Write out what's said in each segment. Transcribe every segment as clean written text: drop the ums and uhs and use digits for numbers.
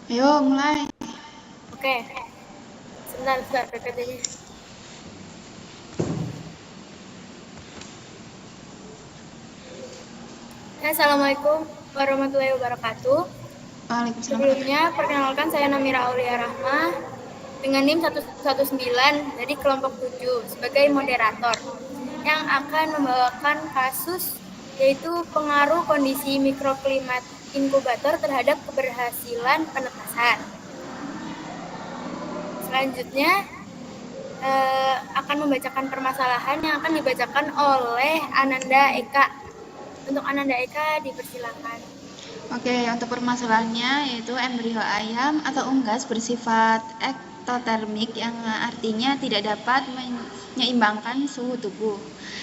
Ayo mulai. Oke, sebentar PPT-nya. Assalamualaikum warahmatullahi wabarakatuh. Waalaikumsalam Sebelumnya, perkenalkan saya Namira Aulia Rahmah dengan NIM 119 dari kelompok 7 sebagai moderator yang akan membawakan kasus yaitu pengaruh kondisi mikroklimat inkubator terhadap keberhasilan penetasan. Selanjutnya, akan membacakan permasalahan yang akan dibacakan oleh Ananda Eka. Untuk Ananda Eka dipersilakan. Oke, untuk permasalahannya yaitu embrio ayam atau unggas bersifat ektotermik yang artinya tidak dapat menyeimbangkan suhu tubuh.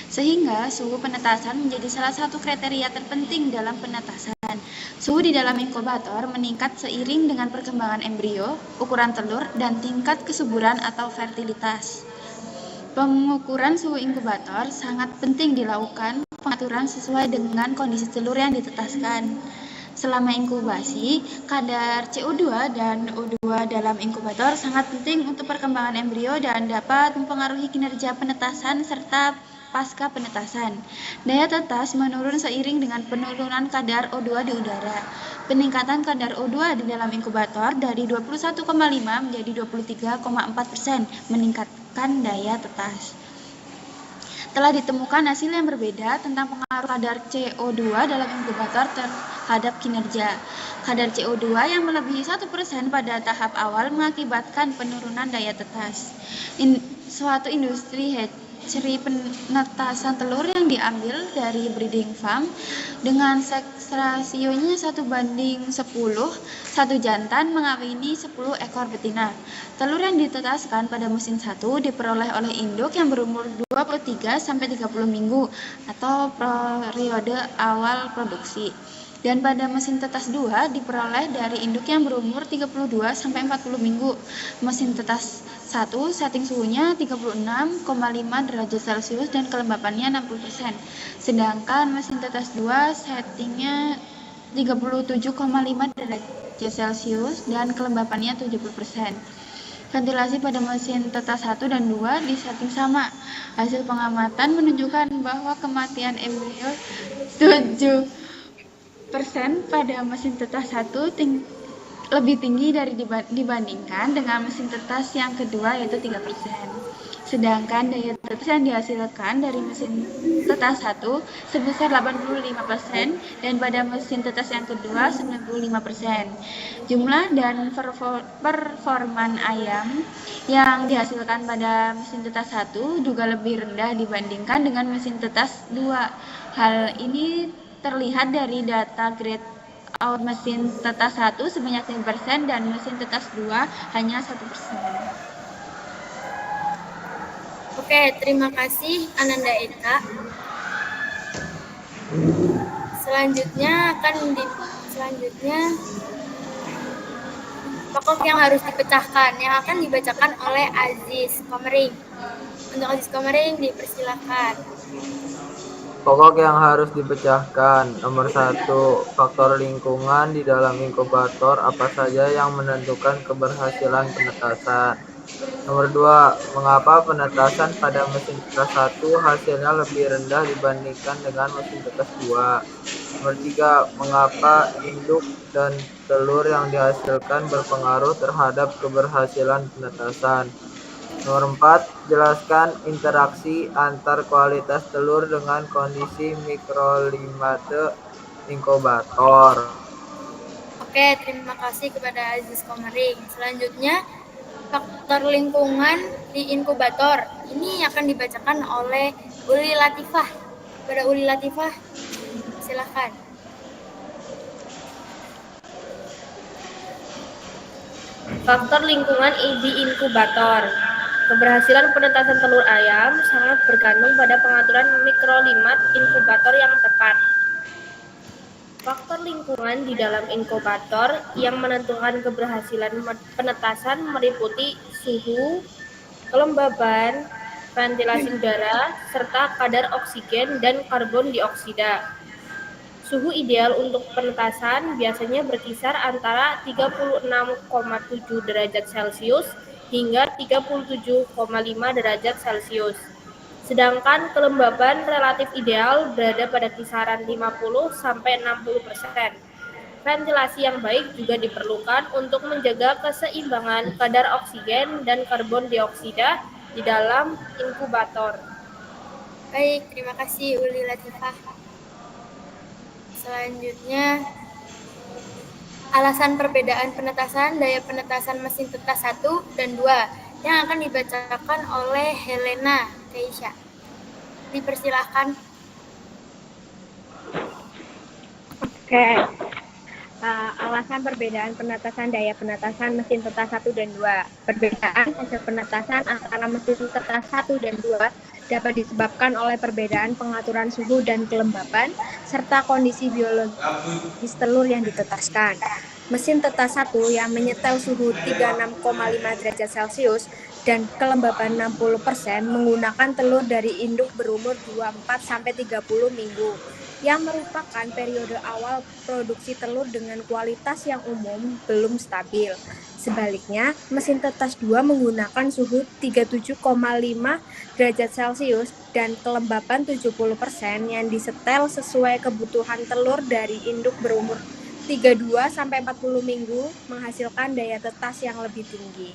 Sehingga suhu penetasan menjadi salah satu kriteria terpenting dalam penetasan. Suhu di dalam inkubator meningkat seiring dengan perkembangan embrio, ukuran telur, dan tingkat kesuburan atau fertilitas. Pengukuran suhu inkubator sangat penting dilakukan pengaturan sesuai dengan kondisi telur yang ditetaskan. Selama inkubasi, kadar CO2 dan O2 dalam inkubator sangat penting untuk perkembangan embrio dan dapat mempengaruhi kinerja penetasan serta pasca penetasan. Daya tetas menurun seiring dengan penurunan kadar O2 di udara. Peningkatan kadar O2 di dalam inkubator dari 21,5 menjadi 23,4% meningkatkan daya tetas. Telah ditemukan hasil yang berbeda tentang pengaruh kadar CO2 dalam inkubator terhadap kinerja. Kadar CO2 yang melebihi 1% pada tahap awal mengakibatkan penurunan daya tetas. Suatu industri hatchery penetasan telur yang diambil dari breeding farm dengan seks rasionya 1:10, satu jantan mengawini 10 ekor betina. Telur yang ditetaskan pada mesin 1 diperoleh oleh induk yang berumur 23-30 minggu atau periode awal produksi. Dan pada mesin tetas 2 diperoleh dari induk yang berumur 32-40 minggu. Mesin tetas 1 setting suhunya 36,5 derajat Celcius dan kelembapannya 60%. Sedangkan mesin tetas 2 settingnya 37,5 derajat Celcius dan kelembapannya 70%. Ventilasi pada mesin tetas 1 dan 2 disetting sama. Hasil pengamatan menunjukkan bahwa kematian embrio 7% pada mesin tetas 1 lebih tinggi dibandingkan dengan mesin tetas yang kedua yaitu 3%. Sedangkan daya tetas yang dihasilkan dari mesin tetas 1 sebesar 85% dan pada mesin tetas yang kedua 95%. Jumlah dan performan ayam yang dihasilkan pada mesin tetas 1 juga lebih rendah dibandingkan dengan mesin tetas 2. Hal ini terlihat dari data grade out mesin tetas 1 sebanyak 5% dan mesin tetas 2 hanya 1%. Oke, terima kasih Ananda Eka. Selanjutnya pokok yang harus dipecahkan yang akan dibacakan oleh Aziz Komering. Untuk Aziz Komering dipersilakan. Pokok yang harus dipecahkan. Nomor 1, faktor lingkungan di dalam inkubator apa saja yang menentukan keberhasilan penetasan. Nomor 2, mengapa penetasan pada mesin tetas 1 hasilnya lebih rendah dibandingkan dengan mesin tetas 2. Nomor 3, mengapa induk dan telur yang dihasilkan berpengaruh terhadap keberhasilan penetasan. Nomor 4, jelaskan interaksi antar kualitas telur dengan kondisi mikroklimate inkubator. Oke, terima kasih kepada Aziz Komering. Selanjutnya, faktor lingkungan di inkubator. Ini akan dibacakan oleh Uli Latifah. Kepada Uli Latifah, silakan. Faktor lingkungan di inkubator. Keberhasilan penetasan telur ayam sangat bergantung pada pengaturan mikroklimat inkubator yang tepat. Faktor lingkungan di dalam inkubator yang menentukan keberhasilan penetasan meliputi suhu, kelembaban, ventilasi udara, serta kadar oksigen dan karbon dioksida. Suhu ideal untuk penetasan biasanya berkisar antara 36,7 derajat Celcius hingga 37,5 derajat Celcius. Sedangkan kelembaban relatif ideal berada pada kisaran 50-60%. Ventilasi yang baik juga diperlukan untuk menjaga keseimbangan kadar oksigen dan karbon dioksida di dalam inkubator. Baik, terima kasih Uli Latifah. Selanjutnya, alasan perbedaan penetasan daya penetasan mesin tetas 1 dan 2 yang akan dibacakan oleh Helena Keisha. Dipersilahkan. Oke. Alasan perbedaan penetasan daya penetasan mesin tetas 1 dan 2. Perbedaan hasil penetasan antara mesin tetas 1 dan 2 dapat disebabkan oleh perbedaan pengaturan suhu dan kelembaban serta kondisi biologis telur yang ditetaskan. Mesin tetas 1 yang menyetel suhu 36,5 derajat Celcius dan kelembaban 60% menggunakan telur dari induk berumur 24-30 minggu yang merupakan periode awal produksi telur dengan kualitas yang umum belum stabil. Sebaliknya, mesin tetas 2 menggunakan suhu 37,5 derajat Celcius dan kelembaban 70% yang disetel sesuai kebutuhan telur dari induk berumur 32-40 minggu menghasilkan daya tetas yang lebih tinggi.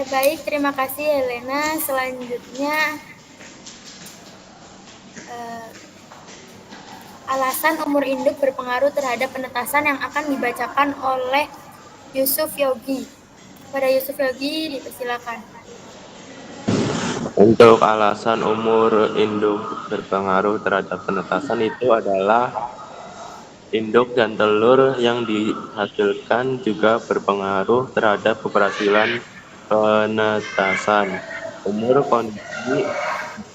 Baik, terima kasih Helena. Selanjutnya, alasan umur induk berpengaruh terhadap penetasan yang akan dibacakan oleh Yusuf Yogi. Pada Yusuf Yogi, dipersilakan. Untuk alasan umur induk berpengaruh terhadap penetasan itu adalah induk dan telur yang dihasilkan juga berpengaruh terhadap keberhasilan penetasan. Umur, kondisi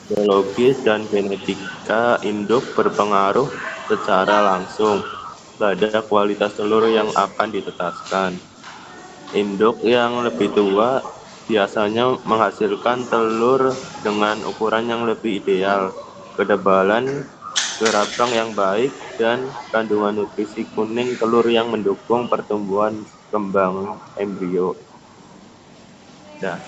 biologis dan genetika induk berpengaruh secara langsung pada kualitas telur yang akan ditetaskan. Induk yang lebih tua biasanya menghasilkan telur dengan ukuran yang lebih ideal, ketebalan gerabang yang baik, dan kandungan nutrisi kuning telur yang mendukung pertumbuhan kembang embrio. Nah.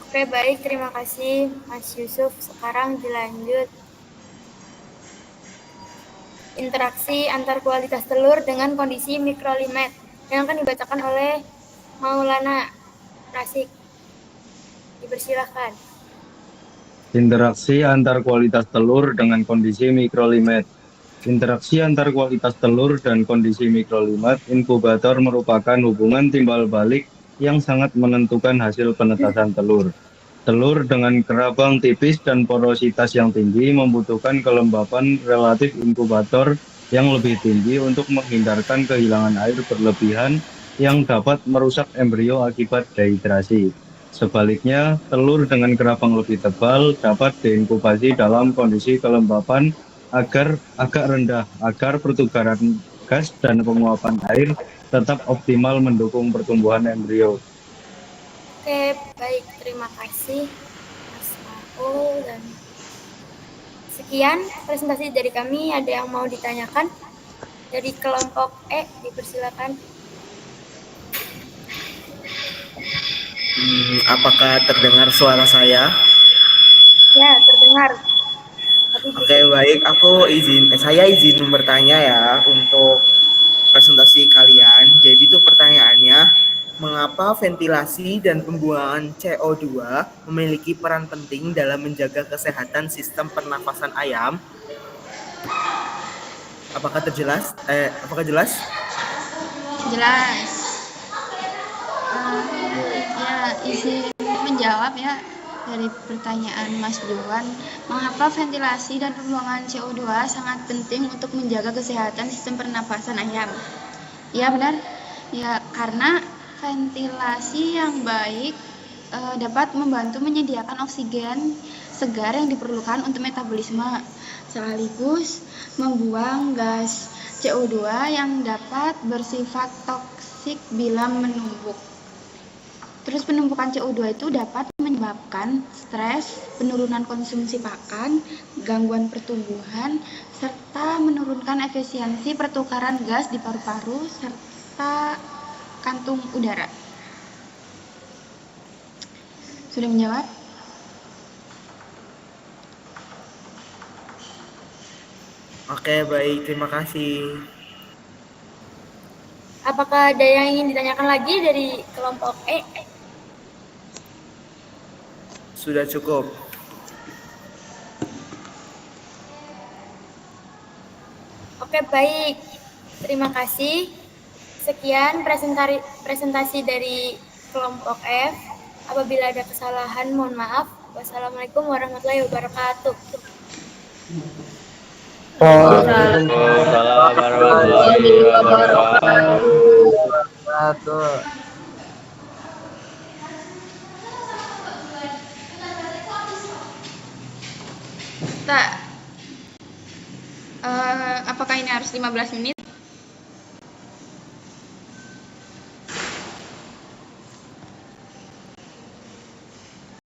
Oke, baik, terima kasih Mas Yusuf. Sekarang dilanjut. Interaksi antar kualitas telur dengan kondisi mikroklimat yang akan dibacakan oleh Maulana Rasik. Dipersilakan. Interaksi antar kualitas telur dengan kondisi mikroklimat. Interaksi antar kualitas telur dan kondisi mikroklimat inkubator merupakan hubungan timbal balik yang sangat menentukan hasil penetasan telur. Telur dengan gerabang tipis dan porositas yang tinggi membutuhkan kelembapan relatif inkubator yang lebih tinggi untuk menghindarkan kehilangan air berlebihan yang dapat merusak embrio akibat dehidrasi. Sebaliknya, telur dengan gerabang lebih tebal dapat diinkubasi dalam kondisi kelembapan agak rendah agar pertukaran gas dan penguapan air tetap optimal mendukung pertumbuhan embrio. Oke, baik, terima kasih Mas Maul. Dan sekian presentasi dari kami. Ada yang mau ditanyakan? Dari kelompok E, dipersilakan. Apakah terdengar suara saya? Ya, terdengar. Oke, baik. Saya izin bertanya ya untuk presentasi kalian. Jadi itu pertanyaannya, mengapa ventilasi dan pembuangan CO2 memiliki peran penting dalam menjaga kesehatan sistem pernafasan ayam? Apakah jelas? Jelas. Izin menjawab ya dari pertanyaan Mas Juwan. Mengapa ventilasi dan pembuangan CO2 sangat penting untuk menjaga kesehatan sistem pernafasan ayam? Ya benar. Ya karena ventilasi yang baik dapat membantu menyediakan oksigen segar yang diperlukan untuk metabolisme, sekaligus membuang gas CO2 yang dapat bersifat toksik toksik bila menumpuk. Terus penumpukan CO2 itu dapat menyebabkan stres, penurunan konsumsi pakan, gangguan pertumbuhan, serta menurunkan efisiensi pertukaran gas di paru-paru serta kantung udara. Sudah menjawab? Oke, baik. Terima kasih. Apakah ada yang ingin ditanyakan lagi dari kelompok E? Sudah cukup. Oke, baik. Terima kasih. Sekian presentasi dari kelompok F. Apabila ada kesalahan, mohon maaf. Wassalamualaikum warahmatullahi wabarakatuh. Waalaikumsalam warahmatullahi wabarakatuh. Apakah ini harus 15 menit?